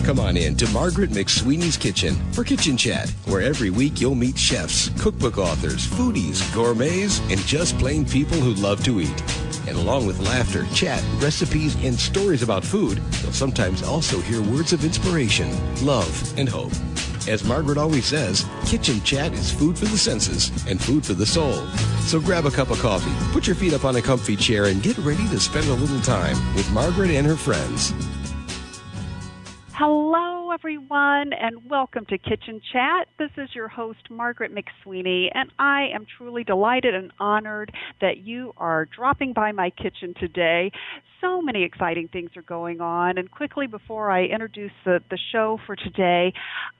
Come on in to Margaret McSweeney's Kitchen for Kitchen Chat, where every week you'll meet chefs, cookbook authors, foodies, gourmets, and just plain people who love to eat. And along with laughter, chat, recipes, and stories about food, you'll sometimes also hear words of inspiration, love, and hope. As Margaret always says, Kitchen Chat is food for the senses and food for the soul. So grab a cup of coffee, put your feet up on a comfy chair, and get ready to spend a little time with Margaret and her friends. Hello, everyone, and welcome to Kitchen Chat. This is your host, Margaret McSweeney, and I am truly delighted and honored that you are dropping by my kitchen today. So many exciting things are going on, and quickly before I introduce the show for today,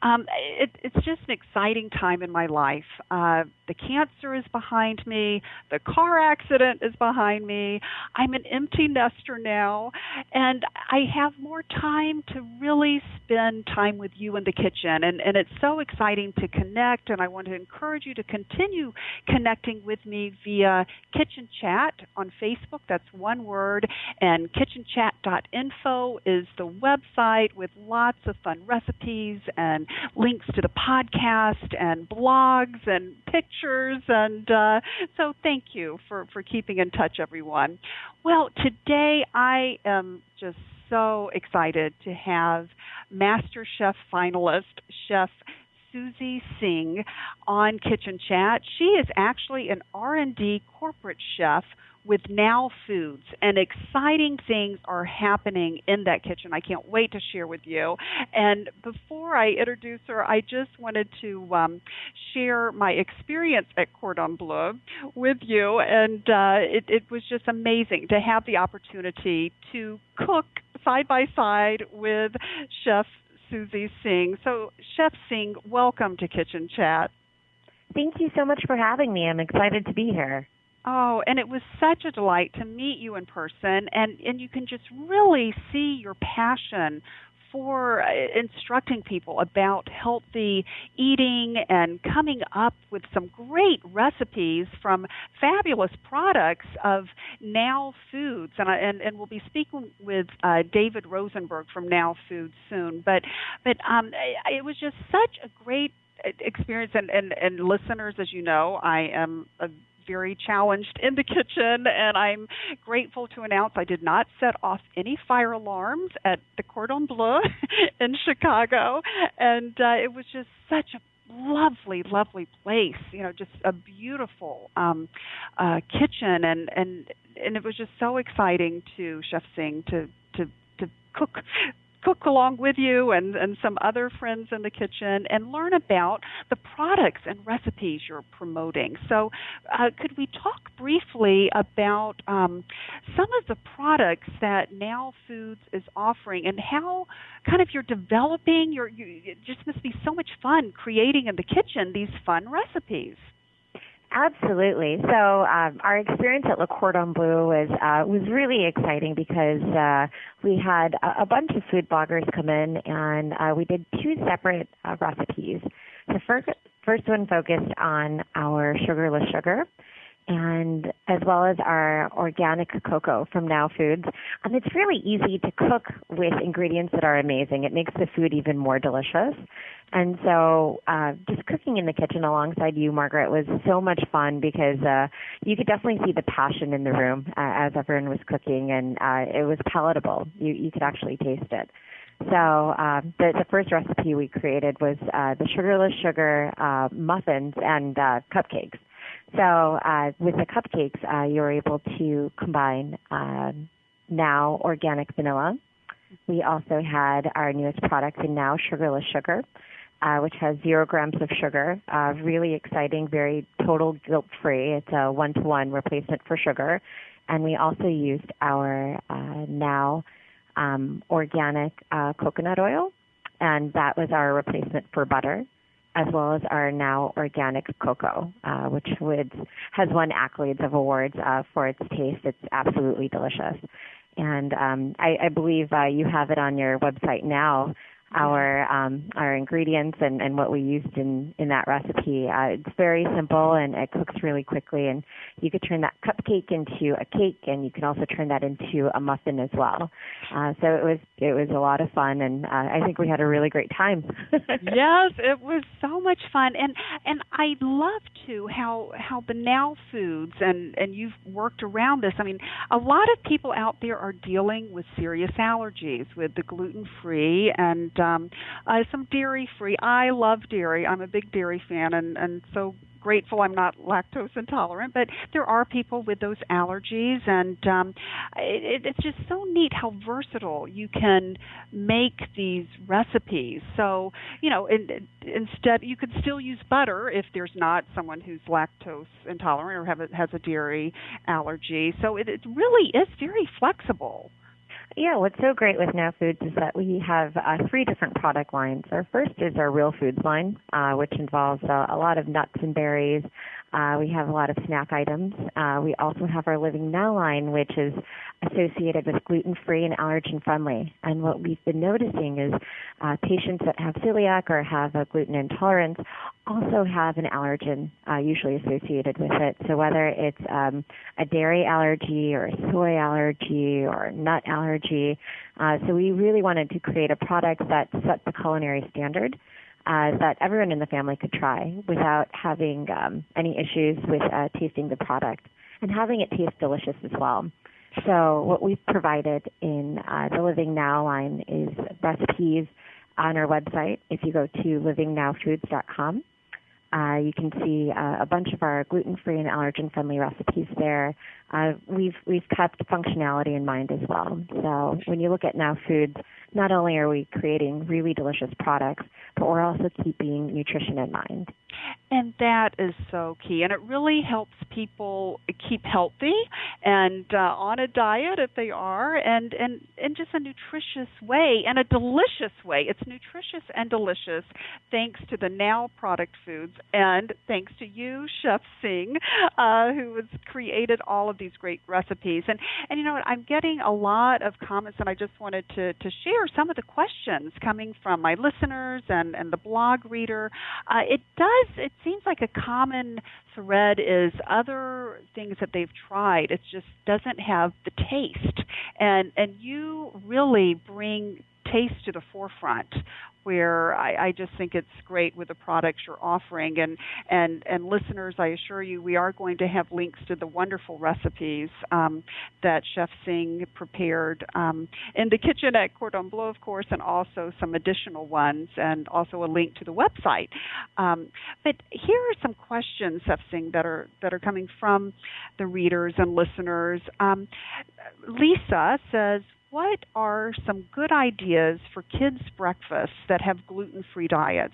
it's just an exciting time in my life. The cancer is behind me. The car accident is behind me. I'm an empty nester now, and I have more time to really spend time with you in the kitchen, and it's so exciting to connect, and I want to encourage you to continue connecting with me via Kitchen Chat on Facebook. That's one word, and kitchenchat.info is the website with lots of fun recipes and links to the podcast and blogs and pictures, and so thank you for keeping in touch, everyone. Well, today I am just so excited to have Master Chef finalist, Chef Suzy Singh, on Kitchen Chat. She is actually an R&D corporate chef with Now Foods, and exciting things are happening in that kitchen. I can't wait to share with you. And before I introduce her, I just wanted to share my experience at Cordon Bleu with you, and it was just amazing to have the opportunity to cook side by side with Chef Suzy Singh. So, Chef Singh, welcome to Kitchen Chat. Thank you so much for having me. I'm excited to be here. Oh, and it was such a delight to meet you in person, and you can just really see your passion for instructing people about healthy eating and coming up with some great recipes from fabulous products of Now Foods. And we'll be speaking with David Rosenberg from Now Foods soon. But it was just such a great experience. And listeners, as you know, I am very challenged in the kitchen, and I'm grateful to announce I did not set off any fire alarms at the Cordon Bleu in Chicago, and it was just such a lovely, lovely place, just a beautiful kitchen, and it was just so exciting to Chef Singh to cook along with you and some other friends in the kitchen and learn about the products and recipes you're promoting. So could we talk briefly about some of the products that Now Foods is offering and how kind of you're developing, it just must be so much fun creating in the kitchen these fun recipes. Absolutely. So our experience at Le Cordon Bleu was really exciting because we had a bunch of food bloggers come in, and we did two separate recipes. The first one focused on our sugarless sugar, and as well as our organic cocoa from Now Foods. And it's really easy to cook with ingredients that are amazing. It makes the food even more delicious. And so just cooking in the kitchen alongside you, Margaret, was so much fun because you could definitely see the passion in the room as everyone was cooking, and it was palatable. You could actually taste it. So the first recipe we created was the sugarless sugar muffins and cupcakes. So with the cupcakes, you're able to combine Now organic vanilla. We also had our newest product in Now sugarless sugar, which has 0 grams of sugar. Really exciting, very total guilt-free. It's a 1-to-1 replacement for sugar. And we also used our Now organic coconut oil, and that was our replacement for butter, as well as our Now organic cocoa, which has won accolades of awards for its taste. It's absolutely delicious. And I believe you have it on your website now. our ingredients and what we used in that recipe. It's very simple and it cooks really quickly. And you could turn that cupcake into a cake, and you can also turn that into a muffin as well. So it was a lot of fun, and I think we had a really great time. Yes, it was so much fun, and I love too how the Now Foods and you've worked around this. I mean, a lot of people out there are dealing with serious allergies with the gluten-free and some dairy-free. I love dairy. I'm a big dairy fan, and so grateful I'm not lactose intolerant, but there are people with those allergies, and it's just so neat how versatile you can make these recipes. So, instead you could still use butter if there's not someone who's lactose intolerant or has a dairy allergy. So it really is very flexible. Yeah, what's so great with Now Foods is that we have 3 different product lines. Our first is our Real Foods line, which involves a lot of nuts and berries. We have a lot of snack items. We also have our Living Now line, which is associated with gluten-free and allergen-friendly. And what we've been noticing is patients that have celiac or have a gluten intolerance also have an allergen usually associated with it. So whether it's a dairy allergy or a soy allergy or a nut allergy, so we really wanted to create a product that set the culinary standard that everyone in the family could try without having any issues with tasting the product and having it taste delicious as well. So what we've provided in the Living Now line is recipes on our website. If you go to livingnowfoods.com, you can see a bunch of our gluten-free and allergen-friendly recipes there. We've kept functionality in mind as well. So when you look at Now Foods, not only are we creating really delicious products, but we're also keeping nutrition in mind. And that is so key. And it really helps people keep healthy and on a diet if they are, and in just a nutritious way and a delicious way. It's nutritious and delicious thanks to the Now product foods and thanks to you, Chef Singh, who has created all of these great recipes. And you know what, I'm getting a lot of comments, and I just wanted to share some of the questions coming from my listeners and the blog reader. It seems like a common thread is other things that they've tried. It just doesn't have the taste. And you really bring taste to the forefront, where I just think it's great with the products you're offering. And listeners, I assure you, we are going to have links to the wonderful recipes that Chef Singh prepared in the kitchen at Cordon Bleu, of course, and also some additional ones, and also a link to the website. But here are some questions, Chef Singh, that are coming from the readers and listeners. Lisa says, what are some good ideas for kids' breakfasts that have gluten-free diets?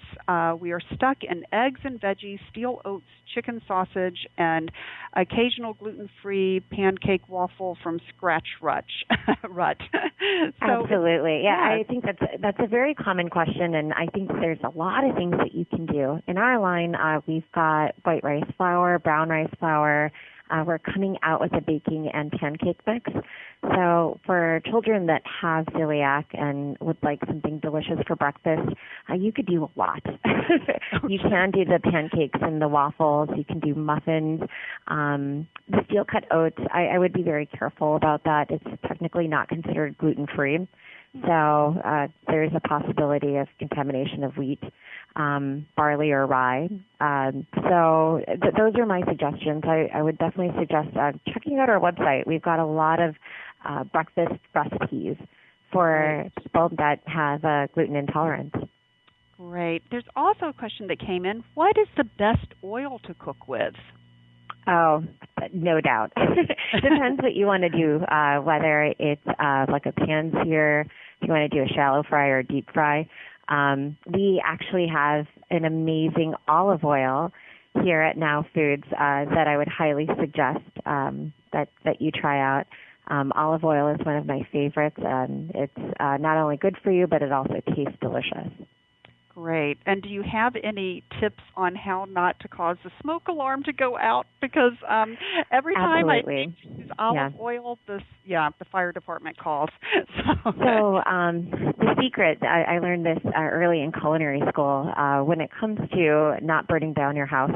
We are stuck in eggs and veggies, steel oats, chicken sausage, and occasional gluten-free pancake waffle from scratch rut. Absolutely. Yeah, I think that's a very common question, and I think there's a lot of things that you can do. In our line, we've got white rice flour, brown rice flour. We're coming out with a baking and pancake mix. So for children that have celiac and would like something delicious for breakfast, you could do a lot. You can do the pancakes and the waffles. You can do muffins. The steel-cut oats, I would be very careful about that. It's technically not considered gluten-free. So there's a possibility of contamination of wheat, barley, or rye. Those are my suggestions. I would definitely suggest checking out our website. We've got a lot of breakfast recipes for people that have gluten intolerance. Great. There's also a question that came in. What is the best oil to cook with? Oh, no doubt. Depends what you want to do, whether it's like a pan-sear, if you want to do a shallow fry or a deep fry. We actually have an amazing olive oil here at Now Foods that I would highly suggest that you try out. Olive oil is one of my favorites. It's not only good for you, but it also tastes delicious. Great. And do you have any tips on how not to cause the smoke alarm to go out? Because every time Absolutely. I use olive oil, the fire department calls. So the secret, I learned this early in culinary school, when it comes to not burning down your house,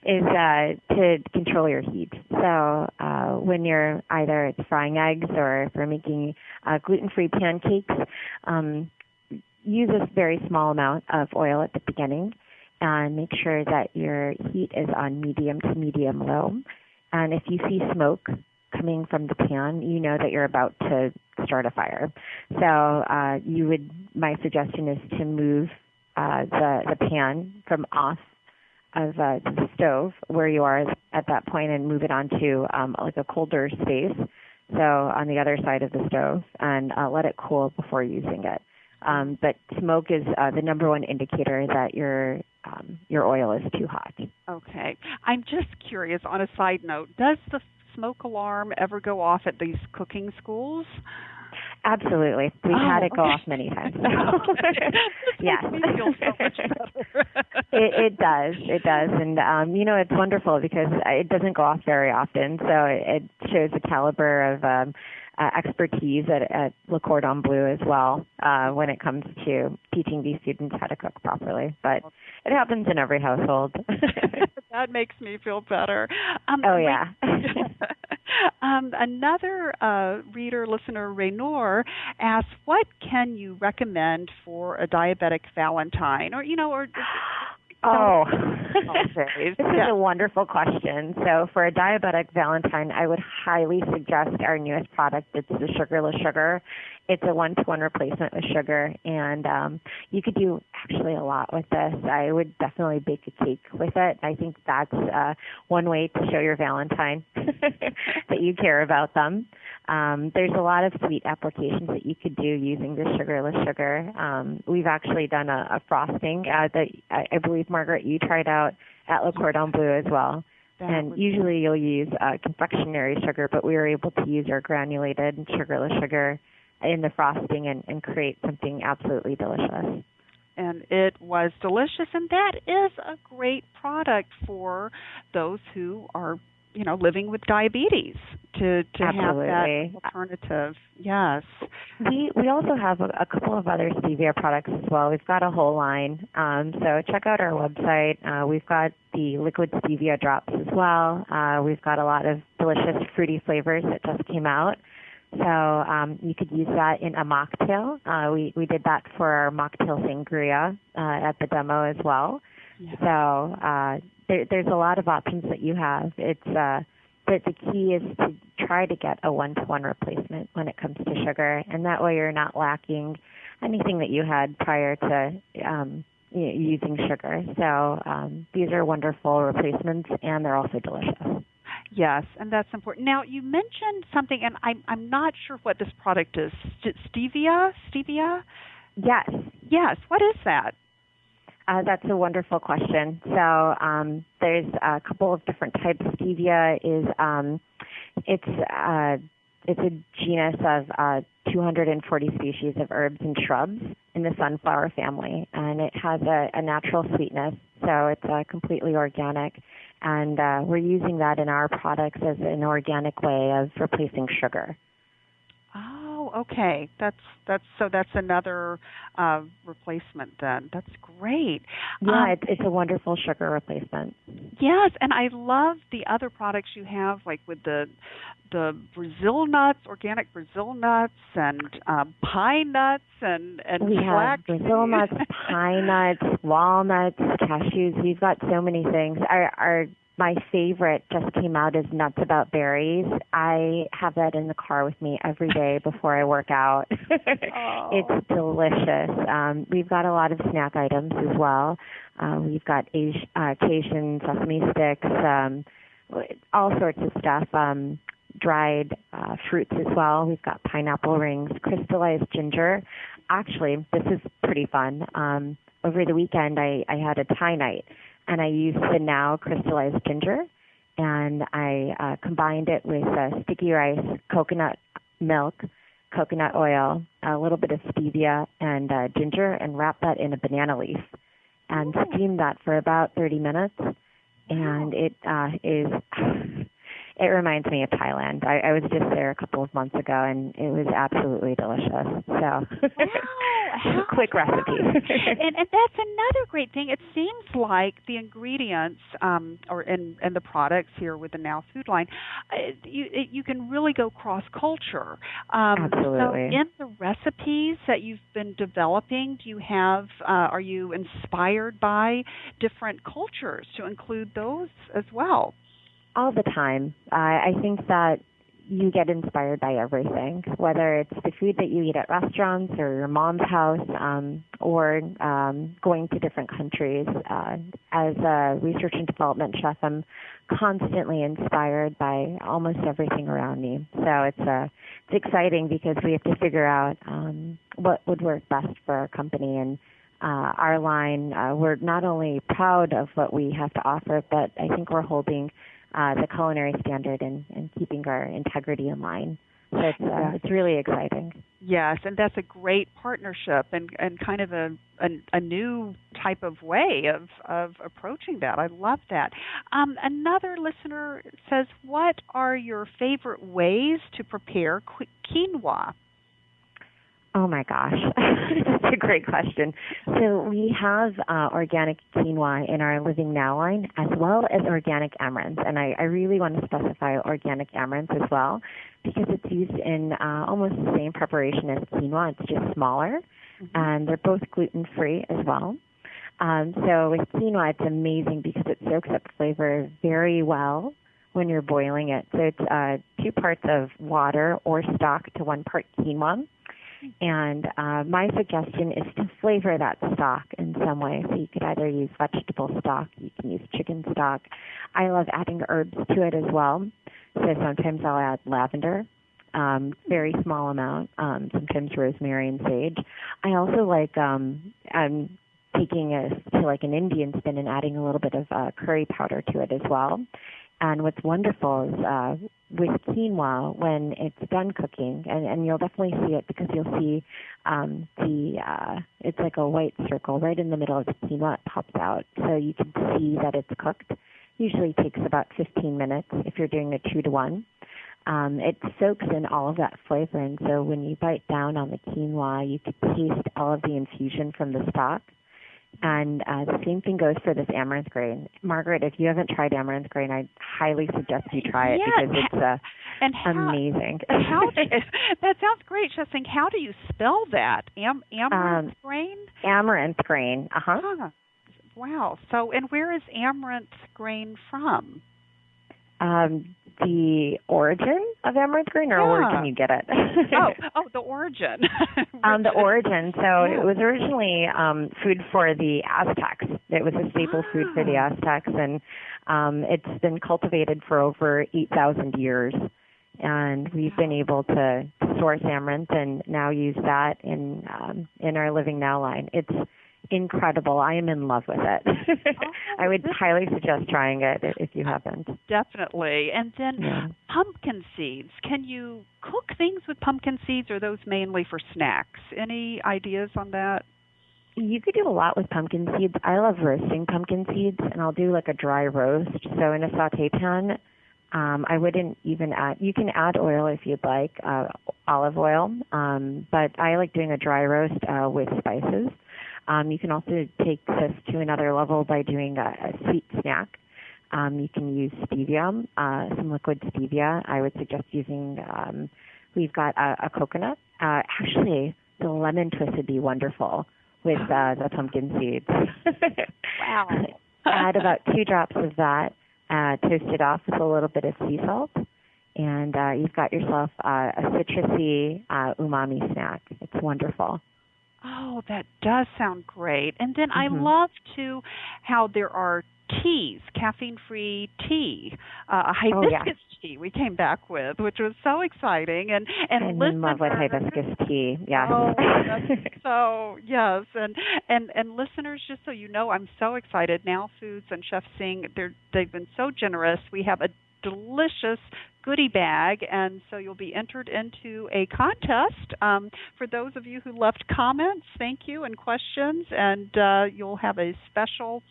is to control your heat. So when you're either frying eggs or if you're making gluten-free pancakes, use a very small amount of oil at the beginning and make sure that your heat is on medium to medium low. And if you see smoke coming from the pan, you know that you're about to start a fire. So my suggestion is to move the pan from off of the stove where you are at that point and move it onto like a colder space, so on the other side of the stove, and let it cool before using it. But smoke is the number one indicator that your oil is too hot. Okay. I'm just curious, on a side note, does the smoke alarm ever go off at these cooking schools? Absolutely. We've had it go off many times. Yes. Makes me feel so much better. It does. It does. And, it's wonderful because it doesn't go off very often. So it shows the caliber of expertise at Le Cordon Bleu as well when it comes to teaching these students how to cook properly. But it happens in every household. That makes me feel better. Another listener, Raynor, asks, what can you recommend for a diabetic Valentine? This is a wonderful question. So for a diabetic Valentine, I would highly suggest our newest product. It's the Sugarless Sugar. It's a 1-to-1 replacement with sugar, and you could do actually a lot with this. I would definitely bake a cake with it. I think that's one way to show your Valentine that you care about them. There's a lot of sweet applications that you could do using the Sugarless Sugar. We've actually done a frosting that I believe, Margaret, you tried out at Le Cordon Bleu as well. And usually you'll use confectionery sugar, but we were able to use our granulated Sugarless Sugar in the frosting and create something absolutely delicious. And it was delicious, and that is a great product for those who are living with diabetes to have that alternative. Yes. We also have a couple of other stevia products as well. We've got a whole line. So check out our website. We've got the liquid stevia drops as well. We've got a lot of delicious fruity flavors that just came out. So you could use that in a mocktail. We did that for our mocktail sangria at the demo as well. Yeah. So there's a lot of options that you have. But the key is to try to get a 1-to-1 replacement when it comes to sugar, and that way you're not lacking anything that you had prior to using sugar. So these are wonderful replacements, and they're also delicious. Yes, and that's important. Now, you mentioned something, and I'm not sure what this product is. Stevia? Yes. Yes. What is that? That's a wonderful question. So there's a couple of different types. Stevia is it's a genus of 240 species of herbs and shrubs in the sunflower family, and it has a natural sweetness. So it's completely organic, and we're using that in our products as an organic way of replacing sugar. Oh, okay. That's another replacement then. That's great. Yeah, it's a wonderful sugar replacement. Yes, and I love the other products you have, like with the Brazil nuts, organic Brazil nuts, and pine nuts, and we flax. have Brazil nuts, pine nuts, walnuts, cashews. We've got so many things. My favorite just came out is Nuts About Berries. I have that in the car with me every day before I work out. Oh. It's delicious. We've got a lot of snack items as well. We've got Cajun sesame sticks, all sorts of stuff. Dried fruits as well. We've got pineapple rings, crystallized ginger. Actually, this is pretty fun. Over the weekend, I had a Thai night, and I used the now crystallized ginger, and I combined it with sticky rice, coconut milk, coconut oil, a little bit of stevia, and ginger, and wrap that in a banana leaf and steam that for about 30 minutes. And it it reminds me of Thailand. I was just there a couple of months ago, and it was absolutely delicious. So, wow, quick recipe. and that's another great thing. It seems like the ingredients, and the products here with the Now Food line, you can really go cross culture. Absolutely. So, in the recipes that you've been developing, do you have? Are you inspired by different cultures to include those as well? All the time. I think that you get inspired by everything, whether it's the food that you eat at restaurants or your mom's house, or going to different countries. As a research and development chef, I'm constantly inspired by almost everything around me. So it's exciting because we have to figure out what would work best for our company and our line. We're not only proud of what we have to offer, but I think we're holding the culinary standard and keeping our integrity in line. So it's really exciting. Yes, and that's a great partnership and kind of a new type of way of approaching that. I love that. Another listener says, what are your favorite ways to prepare quinoa? Oh, my gosh. That's a great question. So we have organic quinoa in our Living Now line as well as organic amaranth. And I really want to specify organic amaranth as well because it's used in almost the same preparation as quinoa. It's just smaller. And they're both gluten-free as well. So with quinoa, it's amazing because it soaks up flavor very well when you're boiling it. So it's 2 parts of water or stock to 1 part quinoa. And my suggestion is to flavor that stock in some way. So you could either use vegetable stock, you can use chicken stock. I love adding herbs to it as well. So sometimes I'll add lavender, very small amount, sometimes rosemary and sage. I also like taking it to like an Indian spin and adding a little bit of curry powder to it as well. And what's wonderful is with quinoa, when it's done cooking, and you'll definitely see it because you'll see it's like a white circle right in the middle of the quinoa. It pops out, so you can see that it's cooked. Usually takes about 15 minutes if you're doing a 2-to-1. It soaks in all of that flavor, and so when you bite down on the quinoa, you can taste all of the infusion from the stock. And the same thing goes for this amaranth grain. Margaret, if you haven't tried amaranth grain, I highly suggest you try it because it's amazing. That sounds great, Chef Singh. How do you spell that? Amaranth grain? Amaranth grain, Wow. So, and where is amaranth grain from? The origin of amaranth grain, or where can you get it? The origin. The origin. So it was originally food for the Aztecs. It was a staple food for the Aztecs, and it's been cultivated for over 8,000 years. And we've been able to source amaranth and now use that in our Living Now line. It's incredible. I am in love with it. I would highly suggest trying it if you haven't. Definitely. And then pumpkin seeds. Can you cook things with pumpkin seeds, or are those mainly for snacks? Any ideas on that? You could do a lot with pumpkin seeds. I love roasting pumpkin seeds, and I'll do like a dry roast. So in a saute pan, I wouldn't even add, you can add oil if you'd like, olive oil, but I like doing a dry roast with spices. You can also take this to another level by doing a sweet snack. You can use stevia, some liquid stevia. I would suggest using, we've got a coconut. Actually, the lemon twist would be wonderful with the pumpkin seeds. Wow. Add about 2 drops of that, toast it off with a little bit of sea salt, and you've got yourself a citrusy umami snack. It's wonderful. Oh, that does sound great. And then I love, too, how there are teas, caffeine-free tea, a hibiscus tea we came back with, which was so exciting. And I'm in love with hibiscus tea, yes. Oh, so, yes. And listeners, just so you know, I'm so excited. Now Foods and Chef Singh, they've been so generous. We have a delicious goodie bag, and so you'll be entered into a contest. For those of you who left comments, thank you, and questions, and you'll have a special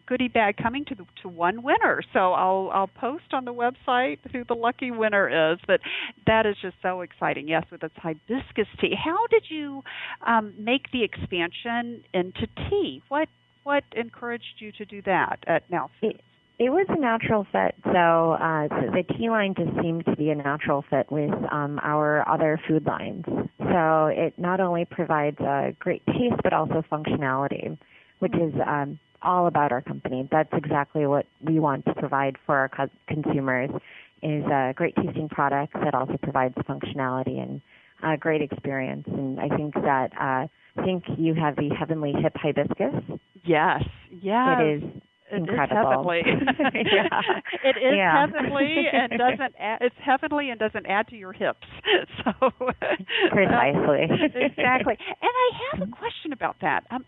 goodie bag coming to one winner. So I'll post on the website who the lucky winner is, but that is just so exciting. Yes, with its hibiscus tea. How did you make the expansion into tea? What encouraged you to do that at Now Foods? It was a natural fit. So the tea line just seemed to be a natural fit with our other food lines. So it not only provides a great taste, but also functionality, which is all about our company. That's exactly what we want to provide for our consumers, is a great tasting product that also provides functionality and a great experience. And I think that you have the Heavenly Hip Hibiscus. Yes. It is incredible. It is heavenly. Yeah. It is heavenly and doesn't add, it's heavenly and doesn't add to your hips. So precisely. Exactly. And I have a question about that. Can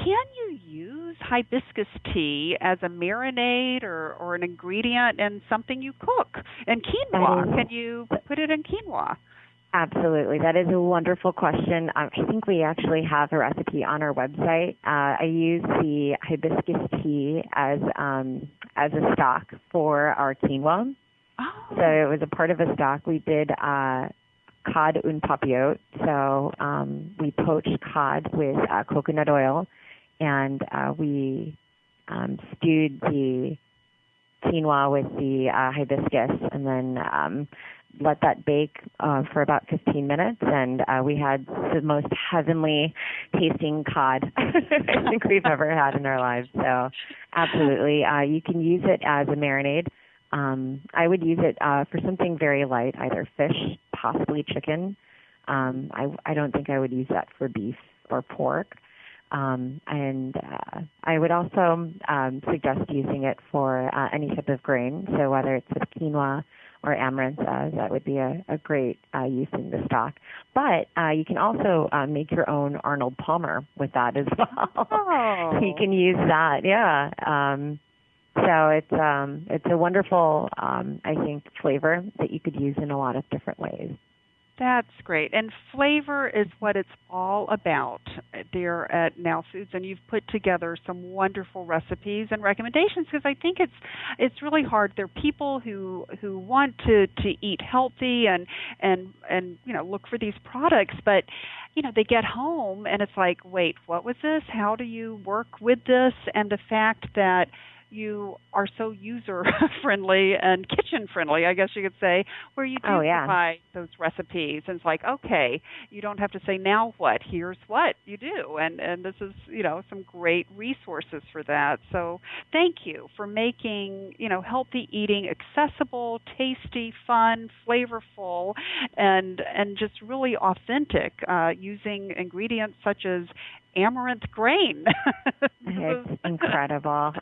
you use hibiscus tea as a marinade or an ingredient in something you cook? And quinoa, can you put it in quinoa? Absolutely. That is a wonderful question. I think we actually have a recipe on our website. I use the hibiscus tea as a stock for our quinoa. Oh. So it was a part of a stock. We did cod un papillote. So we poached cod with coconut oil, and we stewed the quinoa with the hibiscus, and then let that bake for about 15 minutes, and we had the most heavenly tasting cod I think we've ever had in our lives. So absolutely, you can use it as a marinade. I would use it for something very light, either fish, possibly chicken. I don't think I would use that for beef or pork. And I would also suggest using it for any type of grain. So whether it's with quinoa or amaranth, that would be a great use in the stock. But you can also make your own Arnold Palmer with that as well. Oh. You can use that, yeah. So it's a wonderful, I think, flavor that you could use in a lot of different ways. That's great. And flavor is what it's all about there at Now Foods. And you've put together some wonderful recipes and recommendations, because I think it's really hard. There are people who want to eat healthy and look for these products, but they get home and it's like, wait, what was this? How do you work with this? And the fact that you are so user-friendly and kitchen-friendly, I guess you could say, where you do provide those recipes. And it's like, okay, you don't have to say, now what? Here's what you do. And this is, some great resources for that. So thank you for making, healthy eating accessible, tasty, fun, flavorful, and just really authentic, using ingredients such as amaranth grain. It's incredible.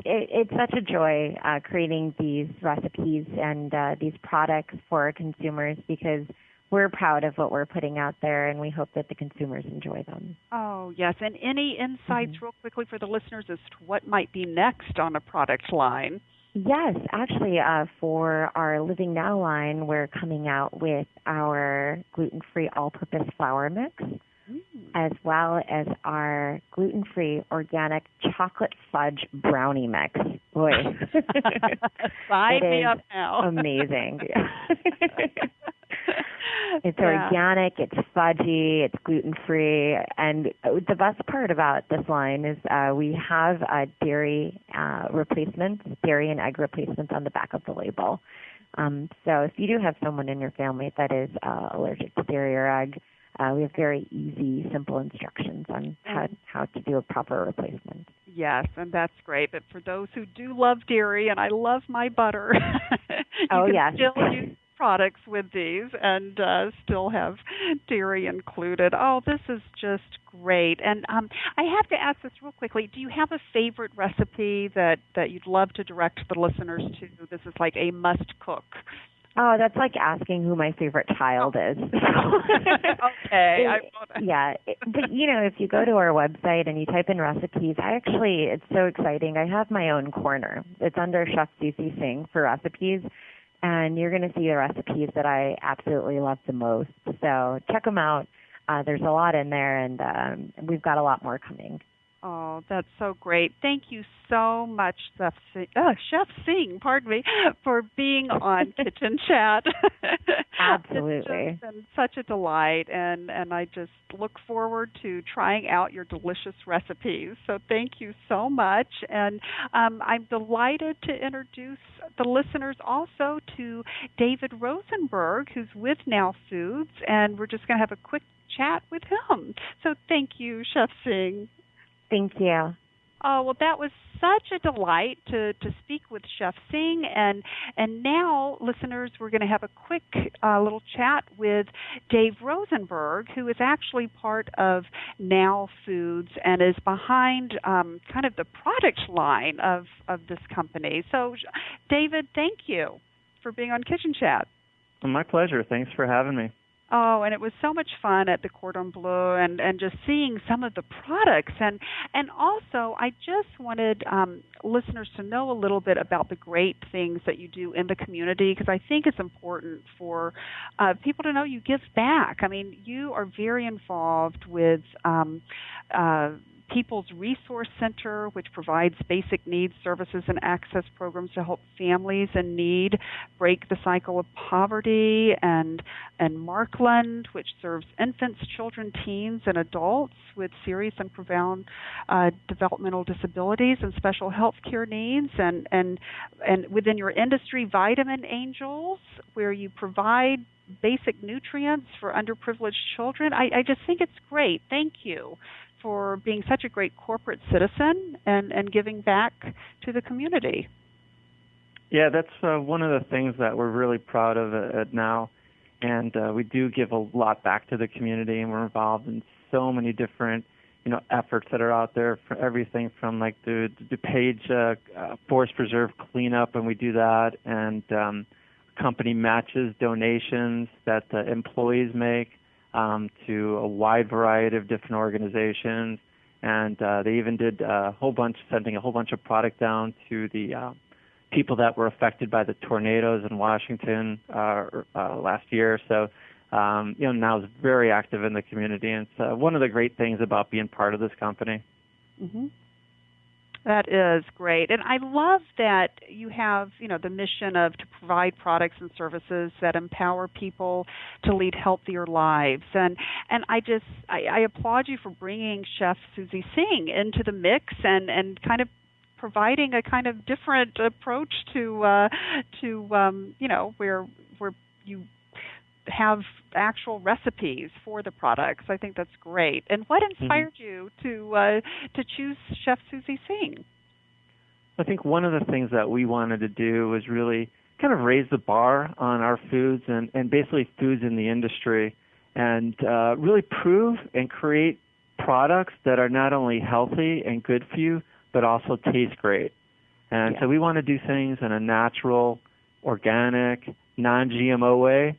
It's such a joy creating these recipes and these products for consumers, because we're proud of what we're putting out there, and we hope that the consumers enjoy them. Oh, yes. And any insights real quickly for the listeners as to what might be next on a product line? Yes, actually, for our Living Now line, we're coming out with our gluten-free all-purpose flour mix, as well as our gluten-free organic chocolate fudge brownie mix. Boy, sign me up now. Amazing. It's organic, it's fudgy, it's gluten-free, and the best part about this line is we have dairy replacements, dairy and egg replacements on the back of the label. So if you do have someone in your family that is allergic to dairy or egg, we have very easy, simple instructions on how to do a proper replacement. Yes, and that's great. But for those who do love dairy, and I love my butter, you can still use products with these and still have dairy included. Oh, this is just great. And I have to ask this real quickly. Do you have a favorite recipe that you'd love to direct the listeners to? This is like a must cook Oh, that's like asking who my favorite child is. Okay. But if you go to our website and you type in recipes, it's so exciting. I have my own corner. It's under Chef Suzy Singh for recipes, and you're going to see the recipes that I absolutely love the most. So check them out. There's a lot in there, and we've got a lot more coming. Oh, that's so great. Thank you so much, Chef Singh, for being on Kitchen Chat. Absolutely. It's just been such a delight, and I just look forward to trying out your delicious recipes. So thank you so much. And I'm delighted to introduce the listeners also to David Rosenberg, who's with Now Foods, and we're just going to have a quick chat with him. So thank you, Chef Singh. Thank you. Oh, well, that was such a delight to speak with Chef Singh. And now, listeners, we're going to have a quick little chat with Dave Rosenberg, who is actually part of Now Foods and is behind kind of the product line of this company. So, David, thank you for being on Kitchen Chat. My pleasure. Thanks for having me. Oh, and it was so much fun at the Cordon Bleu and just seeing some of the products. And also, I just wanted listeners to know a little bit about the great things that you do in the community, because I think it's important for people to know you give back. I mean, you are very involved with People's Resource Center, which provides basic needs, services, and access programs to help families in need break the cycle of poverty, and Markland, which serves infants, children, teens, and adults with serious and profound developmental disabilities and special health care needs, and within your industry, Vitamin Angels, where you provide basic nutrients for underprivileged children. I just think it's great. Thank you for being such a great corporate citizen and giving back to the community. Yeah, that's one of the things that we're really proud of at Now, and we do give a lot back to the community, and we're involved in so many different efforts that are out there, for everything from like the DuPage Forest Preserve cleanup, and we do that, and company matches donations that the employees make to a wide variety of different organizations, and they even did sending a whole bunch of product down to the people that were affected by the tornadoes in Washington last year. So, Now is very active in the community, and it's one of the great things about being part of this company. Mm-hmm. That is great. And I love that you have, the mission to provide products and services that empower people to lead healthier lives. And I applaud you for bringing Chef Suzy Singh into the mix and kind of providing a kind of different approach to where you have actual recipes for the products. I think that's great. And what inspired you to choose Chef Suzy Singh? I think one of the things that we wanted to do was really kind of raise the bar on our foods and basically foods in the industry, and really prove and create products that are not only healthy and good for you, but also taste great. And so we want to do things in a natural, organic, non-GMO way,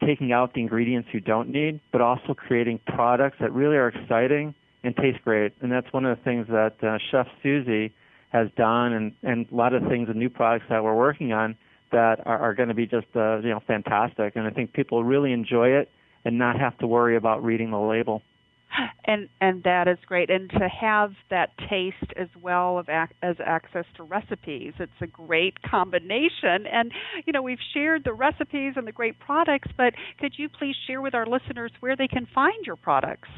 taking out the ingredients you don't need, but also creating products that really are exciting and taste great. And that's one of the things that Chef Suzy has done, and a lot of things and new products that we're working on that are going to be just fantastic. And I think people really enjoy it and not have to worry about reading the label. And that is great. And to have that taste as well as access to recipes, it's a great combination. And, we've shared the recipes and the great products, but could you please share with our listeners where they can find your products?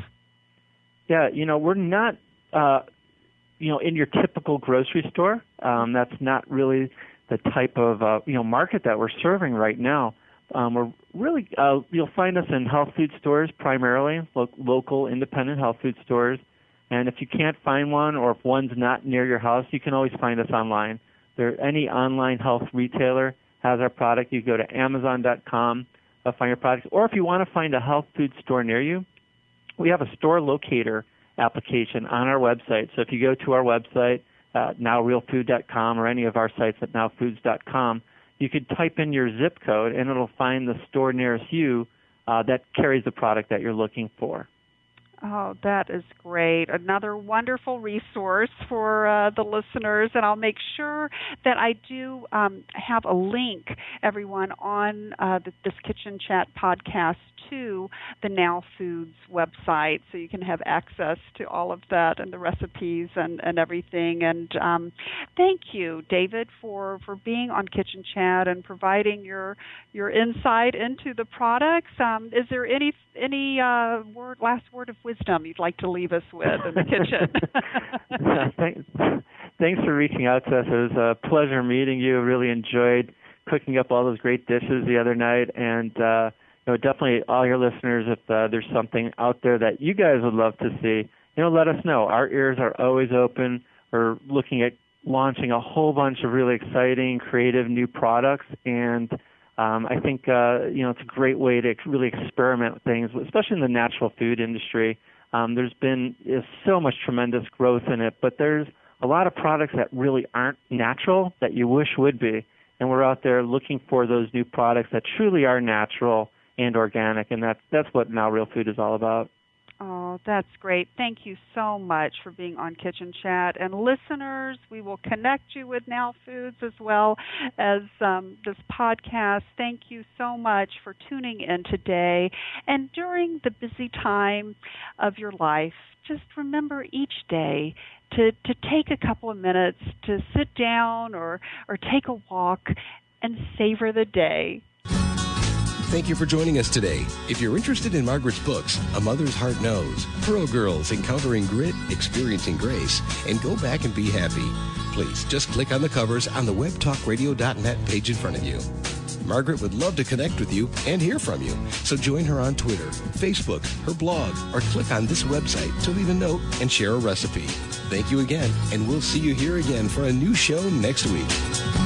Yeah, we're not, in your typical grocery store. That's not really the type of, market that we're serving right now. We're really, you'll find us in health food stores primarily, local independent health food stores. And if you can't find one, or if one's not near your house, you can always find us online. Any online health retailer has our product. You go to Amazon.com, find your products. Or if you want to find a health food store near you, we have a store locator application on our website. So if you go to our website, nowrealfood.com, or any of our sites at nowfoods.com, you could type in your zip code, and it'll find the store nearest you that carries the product that you're looking for. Oh, that is great. Another wonderful resource for the listeners, and I'll make sure that I do have a link, everyone, on this Kitchen Chat podcast to the Now Foods website, so you can have access to all of that and the recipes and everything. And thank you, David, for being on Kitchen Chat and providing your insight into the products. Is there any last word of wisdom you'd like to leave us with in the kitchen? Thanks for reaching out to us. It was a pleasure meeting you. Really enjoyed cooking up all those great dishes the other night, and definitely all your listeners, if there's something out there that you guys would love to see, let us know. Our ears are always open. We're looking at launching a whole bunch of really exciting, creative new products, and I think it's a great way to really experiment with things, especially in the natural food industry. There's been so much tremendous growth in it, but there's a lot of products that really aren't natural that you wish would be, and we're out there looking for those new products that truly are natural and organic, and that's what Now Real Food is all about. Oh, that's great. Thank you so much for being on Kitchen Chat. And listeners, we will connect you with Now Foods as well as this podcast. Thank you so much for tuning in today. And during the busy time of your life, just remember each day to take a couple of minutes to sit down or take a walk and savor the day. Thank you for joining us today. If you're interested in Margaret's books, A Mother's Heart Knows, Pearl Girls Encountering Grit, Experiencing Grace, and Go Back and Be Happy, please just click on the covers on the webtalkradio.net page in front of you. Margaret would love to connect with you and hear from you, so join her on Twitter, Facebook, her blog, or click on this website to leave a note and share a recipe. Thank you again, and we'll see you here again for a new show next week.